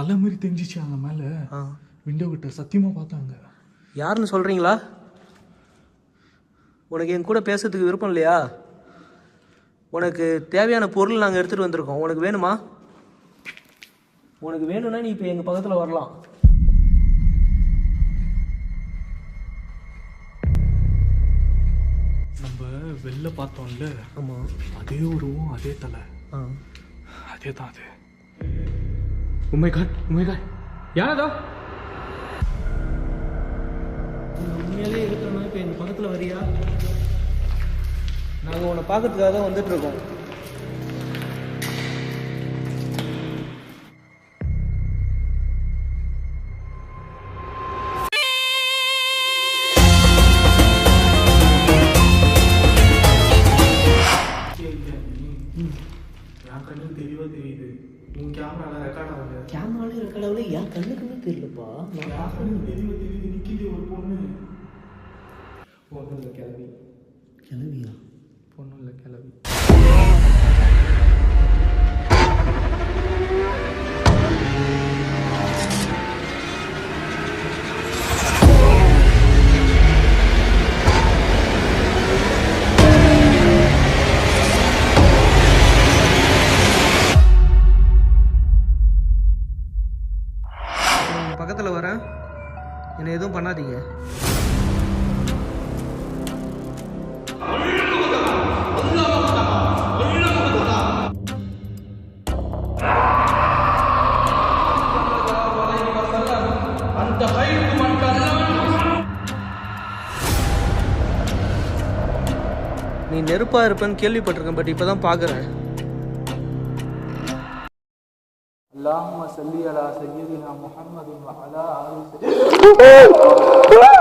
தலை மாதிரி தெரிஞ்சிச்சு அங்கே மேலே விண்டோ கிட்ட சத்தியமாக பார்த்தாங்க. யாருன்னு சொல்கிறீங்களா? உனக்கு என் கூட பேசுறதுக்கு விருப்பம் இல்லையா? உனக்கு தேவையான பொருள் நாங்கள் எடுத்துகிட்டு வந்திருக்கோம். உனக்கு வேணுமா? உனக்கு வேணும்னா நீ இப்போ எங்கள் பக்கத்தில் வரலாம். நம்ம வெளில பார்த்தோம்ல, ஆமாம், அதே உருவம் அதே தலை. அதே தான் அது. உண்மைக்காய் யாரதோ உண்மையிலே இருக்கிற இப்போ எங்கள் பக்கத்தில் வரியா? நாங்கள் உன்னை பார்க்கறதுக்காக தான் வந்துட்டுருக்கோம். என் கண்ணுக்கு தெளிவாக தெரியுது. உன் கேமராவில் ரெக்கார்ட் ஆகல. கேமராலே ரெக்கார்ட் ஆகல. என் கண்ணுக்குமே தெரியலப்பா. என் கண்ணுக்கு தெளிவாக தெரியுது. நிற்கிது ஒரு பொண்ணு. பொண்ணு இல்லை கிளவி. கிளவியா? பொண்ணு இல்லை கிளவி. பக்கத்தில் வரேன், என்னை எதுவும் பண்ணாதீங்க. நீ நெருப்பா இருப்பேன்னு கேள்விப்பட்டிருக்கேன், பட் இப்போதான் பார்க்குறேன். اللهم صل على سيدنا محمد وعلى آل سيدنا